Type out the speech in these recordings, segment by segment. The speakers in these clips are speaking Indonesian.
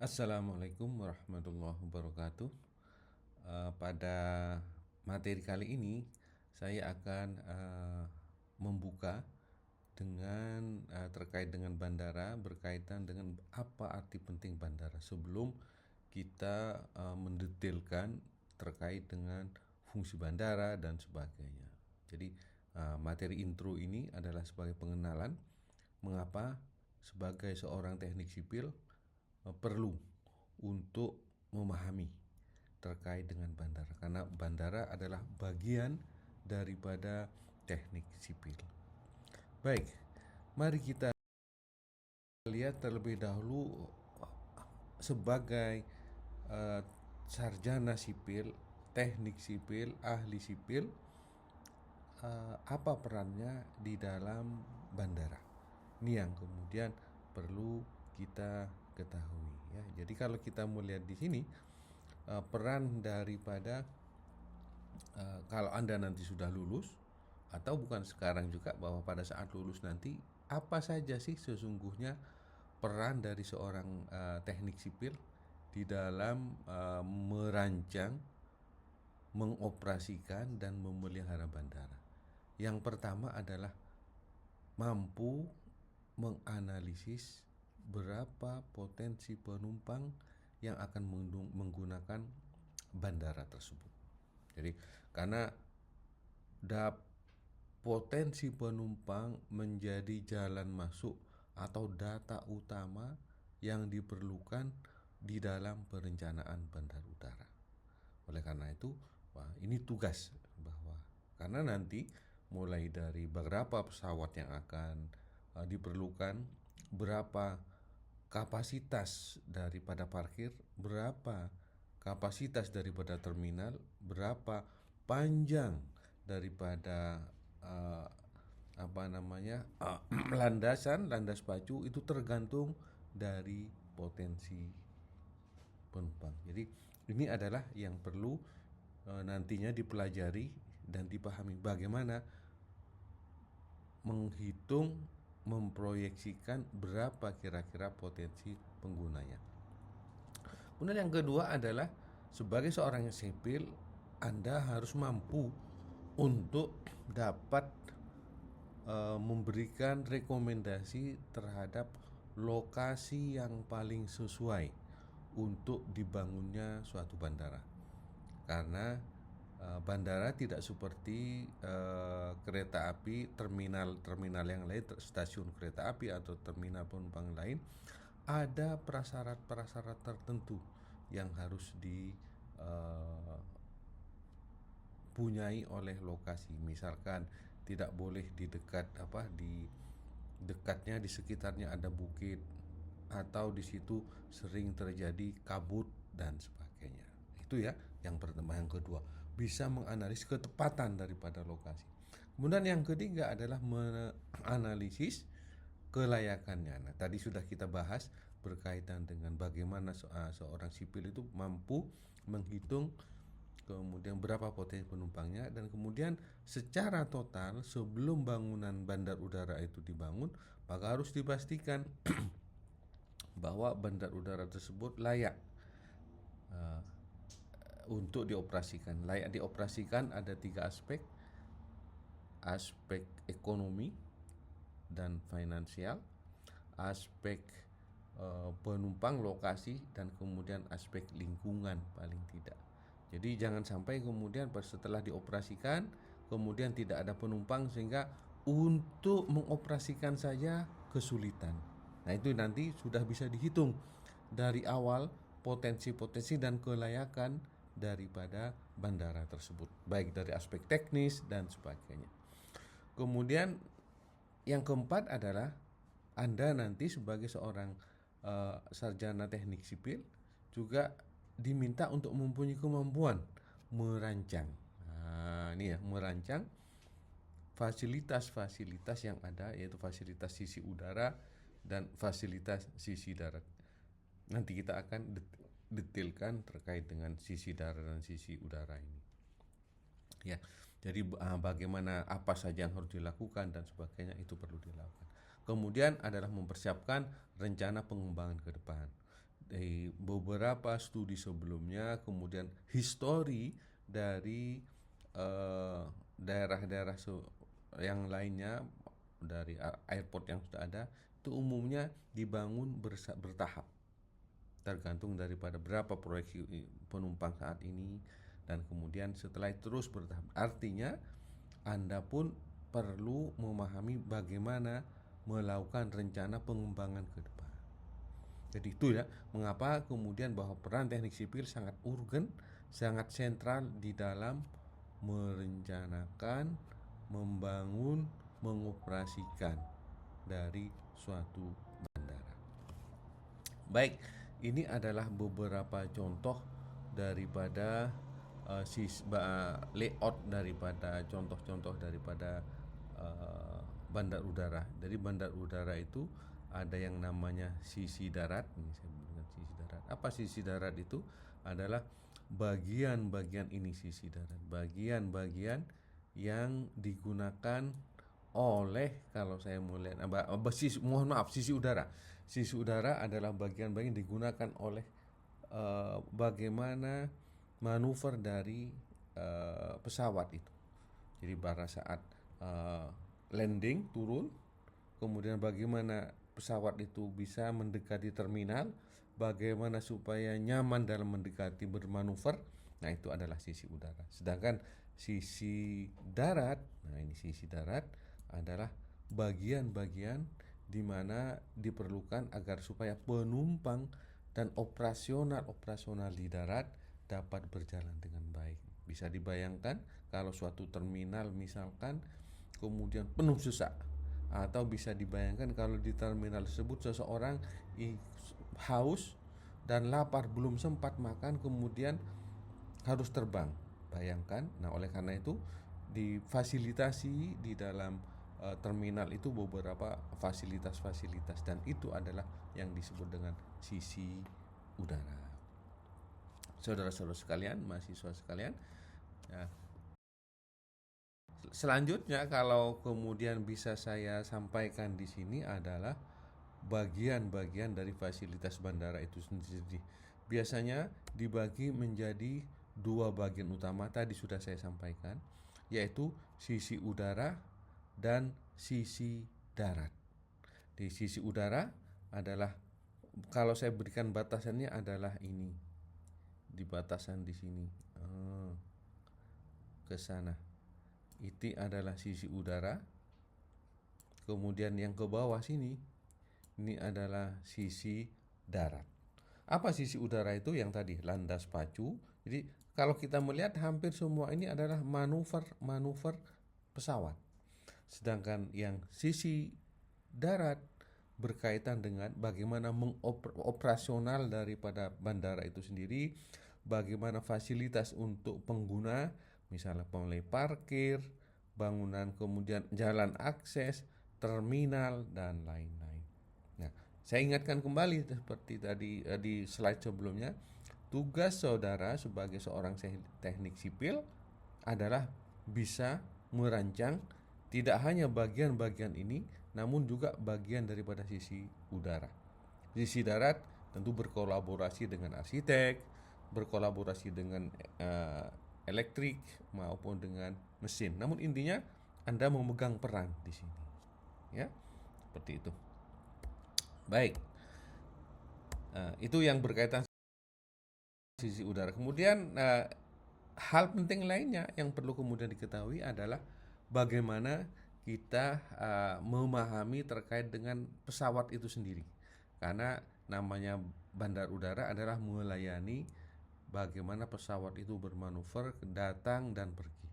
Assalamualaikum warahmatullahi wabarakatuh. Pada materi kali ini saya akan membuka dengan terkait dengan bandara, berkaitan dengan apa arti penting bandara sebelum kita mendetailkan terkait dengan fungsi bandara dan sebagainya. Jadi materi intro ini adalah sebagai pengenalan mengapa sebagai seorang teknik sipil perlu untuk memahami terkait dengan bandara, karena bandara adalah bagian daripada teknik sipil. Baik, mari kita lihat terlebih dahulu sebagai uh, sarjana sipil, teknik sipil, ahli sipil, apa perannya di dalam bandara. Ini yang kemudian perlu kita ketahui ya. Jadi kalau kita melihat di sini peran daripada kalau Anda nanti sudah lulus atau bukan sekarang juga, bahwa pada saat lulus nanti apa saja sih sesungguhnya peran dari seorang teknik sipil di dalam merancang, mengoperasikan dan memelihara bandara. Yang pertama adalah mampu menganalisis berapa potensi penumpang yang akan menggunakan bandara tersebut. Jadi karena potensi penumpang menjadi jalan masuk atau data utama yang diperlukan di dalam perencanaan bandar udara. Oleh karena itu, ini tugas bahwa karena nanti mulai dari berapa pesawat yang akan diperlukan, berapa kapasitas daripada parkir, berapa kapasitas daripada terminal, berapa panjang daripada landas pacu, itu tergantung dari potensi penumpang. Jadi ini adalah yang perlu nantinya dipelajari dan dipahami, bagaimana menghitung, memproyeksikan berapa kira-kira potensi penggunanya. Kemudian yang kedua adalah sebagai seorang sipil, Anda harus mampu untuk dapat memberikan rekomendasi terhadap lokasi yang paling sesuai untuk dibangunnya suatu bandara. Karena bandara tidak seperti kereta api, terminal yang lain, stasiun kereta api atau terminal penumpang lain, ada prasyarat tertentu yang harus dipunyai oleh lokasi. Misalkan tidak boleh di dekatnya, di sekitarnya ada bukit, atau di situ sering terjadi kabut dan sebagainya. Itu ya yang pertama. Yang kedua, bisa menganalisis ketepatan daripada lokasi. Kemudian yang ketiga adalah menganalisis kelayakannya. Nah, tadi sudah kita bahas berkaitan dengan bagaimana seorang sipil itu mampu menghitung kemudian berapa potensi penumpangnya, dan kemudian secara total sebelum bangunan bandar udara itu dibangun, maka harus dipastikan bahwa bandar udara tersebut layak untuk dioperasikan. Layak dioperasikan ada 3 aspek: aspek ekonomi dan finansial, aspek penumpang, lokasi, dan kemudian aspek lingkungan paling tidak. Jadi jangan sampai kemudian setelah dioperasikan kemudian tidak ada penumpang sehingga untuk mengoperasikan saja kesulitan. Nah, itu nanti sudah bisa dihitung dari awal potensi-potensi dan kelayakan daripada bandara tersebut, baik dari aspek teknis dan sebagainya. Kemudian yang keempat adalah Anda nanti sebagai seorang sarjana teknik sipil juga diminta untuk mempunyai kemampuan merancang. Nah, ini ya, merancang fasilitas-fasilitas yang ada, yaitu fasilitas sisi udara dan fasilitas sisi darat. Nanti kita akan detailkan terkait dengan sisi darat dan sisi udara ini. Ya, jadi bagaimana, apa saja yang harus dilakukan dan sebagainya, itu perlu dilakukan. Kemudian adalah mempersiapkan rencana pengembangan ke depan. Dari beberapa studi sebelumnya, kemudian histori dari daerah-daerah yang lainnya, dari airport yang sudah ada, itu umumnya dibangun bertahap, tergantung daripada berapa proyeksi penumpang saat ini, dan kemudian setelah itu terus bertahap. Artinya Anda pun perlu memahami bagaimana melakukan rencana pengembangan ke depan. Jadi itu ya, mengapa kemudian bahwa peran teknik sipil sangat urgen, sangat sentral di dalam merencanakan, membangun, mengoperasikan dari suatu bandara. Baik, ini adalah beberapa contoh daripada layout daripada contoh-contoh daripada bandar udara. Dari bandar udara itu ada yang namanya sisi darat. Ini saya dengan sisi darat. Apa sisi darat itu? Adalah bagian-bagian ini sisi darat. Bagian-bagian yang digunakan oleh, kalau saya melihat, sisi udara. Sisi udara adalah bagian-bagian digunakan oleh bagaimana manuver dari pesawat itu. Jadi pada saat landing, turun, kemudian bagaimana pesawat itu bisa mendekati terminal, bagaimana supaya nyaman dalam mendekati bermanuver. Nah, itu adalah sisi udara. Sedangkan sisi darat, nah ini sisi darat adalah bagian-bagian di mana diperlukan agar supaya penumpang dan operasional di darat dapat berjalan dengan baik. Bisa dibayangkan kalau suatu terminal misalkan kemudian penuh sesak, atau bisa dibayangkan kalau di terminal tersebut seseorang haus dan lapar, belum sempat makan, kemudian harus terbang. Bayangkan. Nah, oleh karena itu difasilitasi di dalam terminal itu beberapa fasilitas-fasilitas, dan itu adalah yang disebut dengan sisi udara. Saudara-saudara sekalian, mahasiswa sekalian, ya. Selanjutnya, kalau kemudian bisa saya sampaikan di sini adalah bagian-bagian dari fasilitas bandara itu sendiri. Biasanya dibagi menjadi dua bagian utama, tadi sudah saya sampaikan, yaitu sisi udara dan sisi darat. Di sisi udara adalah, kalau saya berikan batasannya adalah ini, di batasan di sini ke sana. Itu adalah sisi udara. Kemudian yang ke bawah sini, ini adalah sisi darat. Apa sisi udara itu? Yang tadi landas pacu. Jadi kalau kita melihat hampir semua ini adalah manuver pesawat. Sedangkan yang sisi darat berkaitan dengan bagaimana operasional daripada bandara itu sendiri, bagaimana fasilitas untuk pengguna, misalnya mulai parkir, bangunan, kemudian jalan akses, terminal, dan lain-lain. Nah, saya ingatkan kembali seperti tadi di slide sebelumnya, tugas saudara sebagai seorang teknik sipil adalah bisa merancang tidak hanya bagian-bagian ini, namun juga bagian daripada sisi udara. Sisi darat tentu berkolaborasi dengan arsitek, berkolaborasi dengan elektrik maupun dengan mesin. Namun intinya Anda memegang peran di sini, ya, seperti itu. Baik, itu yang berkaitan sisi udara. Kemudian hal penting lainnya yang perlu kemudian diketahui adalah bagaimana kita memahami terkait dengan pesawat itu sendiri. Karena namanya bandar udara adalah melayani bagaimana pesawat itu bermanuver, datang dan pergi.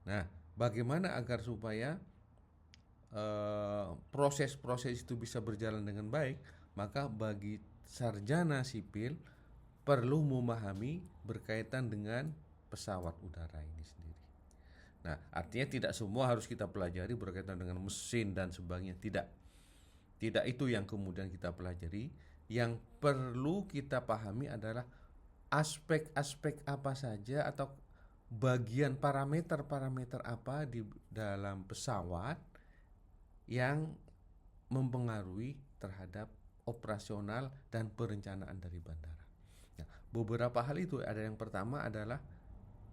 Nah, bagaimana agar supaya proses-proses itu bisa berjalan dengan baik, maka bagi sarjana sipil perlu memahami berkaitan dengan pesawat udara ini sendiri. Nah, artinya tidak semua harus kita pelajari berkaitan dengan mesin dan sebagainya. Tidak itu yang kemudian kita pelajari. Yang perlu kita pahami adalah aspek-aspek apa saja atau bagian parameter-parameter apa di dalam pesawat yang mempengaruhi terhadap operasional dan perencanaan dari bandara. Nah, beberapa hal itu ada, yang pertama adalah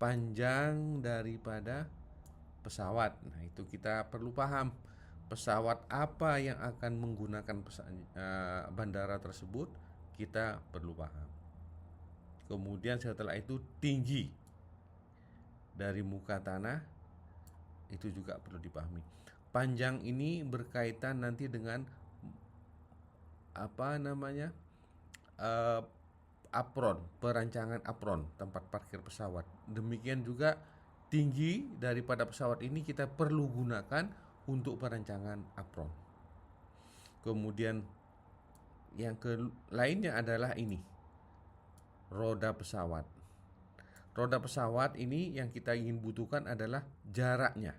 panjang daripada pesawat. Nah, itu kita perlu paham pesawat apa yang akan menggunakan bandara tersebut, kita perlu paham. Kemudian setelah itu tinggi dari muka tanah, itu juga perlu dipahami. Panjang ini berkaitan nanti dengan apron, perancangan apron, tempat parkir pesawat. Demikian juga tinggi daripada pesawat ini kita perlu gunakan untuk perancangan apron. Kemudian yang lainnya adalah ini, roda pesawat. Roda pesawat ini yang kita ingin butuhkan adalah jaraknya.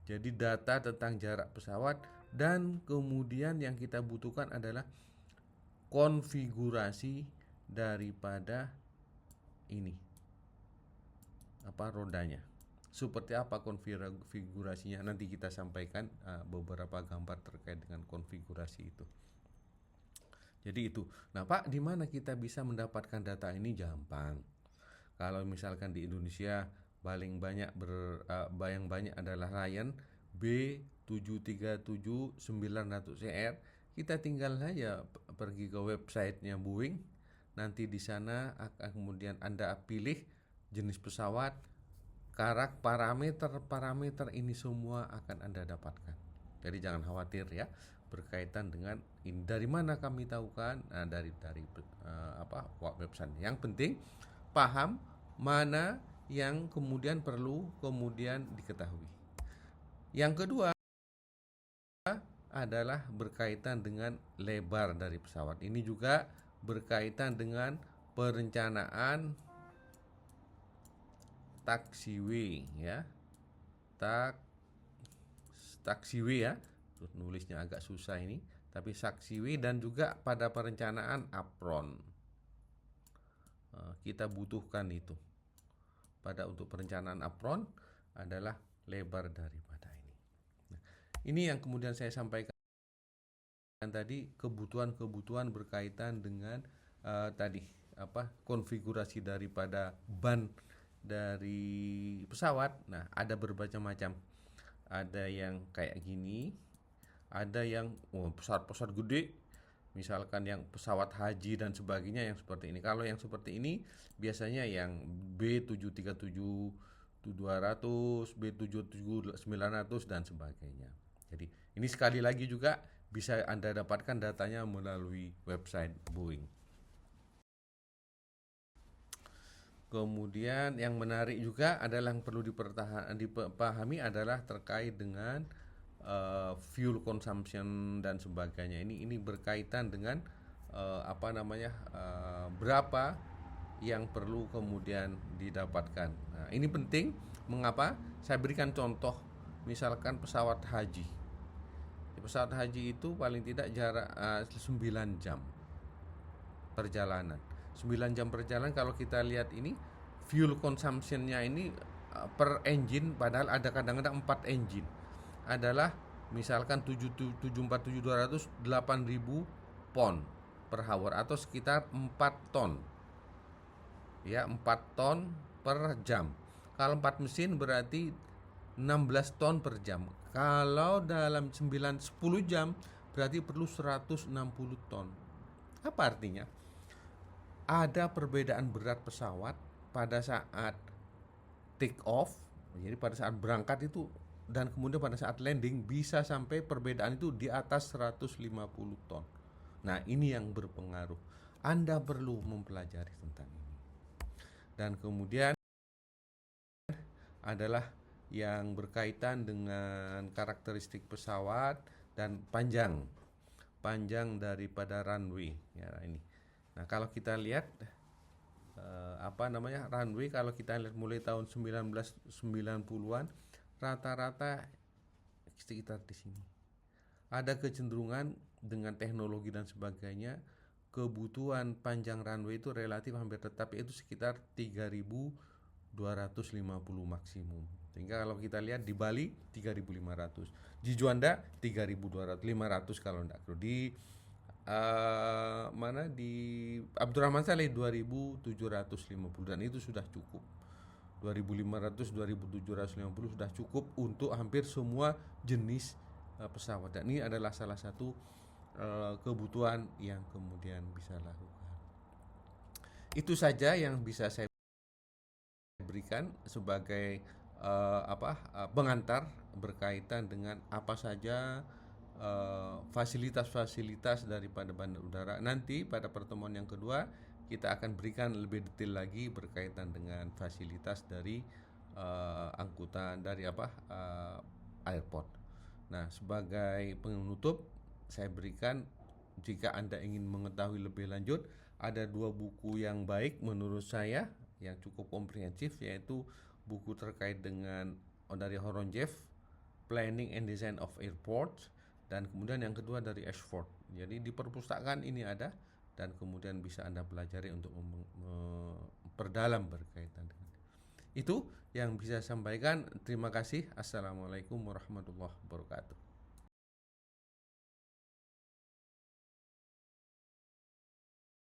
Jadi data tentang jarak pesawat, dan kemudian yang kita butuhkan adalah konfigurasi daripada ini, rodanya. Seperti apa konfigurasinya, nanti kita sampaikan beberapa gambar terkait dengan konfigurasi itu. Jadi itu. Nah, Pak, di mana kita bisa mendapatkan data ini? Gampang. Kalau misalkan di Indonesia paling banyak adalah Lion B737-900ER. Kita tinggal saja pergi ke websitenya Boeing. Nanti di sana kemudian Anda pilih jenis pesawat, parameter ini semua akan Anda dapatkan. Jadi jangan khawatir ya, berkaitan dengan ini. Dari mana kami tahu kan? Nah, dari website. Yang penting paham mana yang kemudian perlu kemudian diketahui. Yang kedua adalah berkaitan dengan lebar dari pesawat. Ini juga berkaitan dengan perencanaan taxiway ya. Taxiway ya. Nulisnya agak susah ini, tapi taxiway, dan juga pada perencanaan apron. Kita butuhkan itu. Untuk perencanaan apron adalah lebar daripada ini. Nah, ini yang kemudian saya sampaikan tadi, kebutuhan berkaitan dengan konfigurasi daripada ban dari pesawat. Nah, ada berbagai macam. Ada yang kayak gini, ada yang pesawat gede, misalkan yang pesawat haji dan sebagainya yang seperti ini. Kalau yang seperti ini biasanya yang B737-200, B777-900 dan sebagainya. Jadi ini sekali lagi juga bisa Anda dapatkan datanya melalui website Boeing. Kemudian yang menarik juga adalah yang perlu dipahami adalah terkait dengan fuel consumption dan sebagainya. Ini berkaitan dengan berapa yang perlu kemudian didapatkan. Nah, ini penting. Mengapa? Saya berikan contoh, misalkan pesawat haji. Pesawat haji itu paling tidak jarak 9 jam perjalanan. 9 jam perjalanan, kalau kita lihat ini fuel consumption-nya ini per engine, padahal ada kadang-kadang 4 engine, adalah misalkan 747-200 8.000 pon per hour atau sekitar 4 ton. Ya, 4 ton per jam. Kalau 4 mesin berarti 16 ton per jam. Kalau dalam 9-10 jam berarti perlu 160 ton. Apa artinya? Ada perbedaan berat pesawat pada saat take off, jadi pada saat berangkat itu, dan kemudian pada saat landing bisa sampai perbedaan itu di atas 150 ton. Nah, ini yang berpengaruh. Anda perlu mempelajari tentang ini. Dan kemudian adalah yang berkaitan dengan karakteristik pesawat dan panjang daripada runway ya ini. Nah, kalau kita lihat runway, kalau kita lihat mulai tahun 1990-an rata-rata sekitar di sini. Ada kecenderungan dengan teknologi dan sebagainya, kebutuhan panjang runway itu relatif hampir tetap, yaitu sekitar 3.250 maksimum. Sehingga kalau kita lihat di Bali 3.500, di Juanda 3.200, 500 kalau enggak. Di Mana di Abdurrahman Saleh 2.750 dan itu sudah cukup. 2.500, 2.750 sudah cukup untuk hampir semua jenis pesawat, dan ini adalah salah satu kebutuhan yang kemudian bisa lakukan. Itu saja yang bisa saya berikan sebagai pengantar berkaitan dengan apa saja fasilitas-fasilitas daripada bandar udara. Nanti pada pertemuan yang kedua kita akan berikan lebih detail lagi berkaitan dengan fasilitas dari angkutan dari airport. Nah, sebagai penutup saya berikan, jika Anda ingin mengetahui lebih lanjut, ada 2 buku yang baik menurut saya yang cukup komprehensif, yaitu buku terkait dengan dari Horonjeff, Planning and Design of Airports, dan kemudian yang kedua dari Ashford. Jadi di perpustakaan ini ada, dan kemudian bisa Anda pelajari untuk memperdalam berkaitan dengan itu yang bisa saya sampaikan. Terima kasih. Assalamualaikum warahmatullahi wabarakatuh.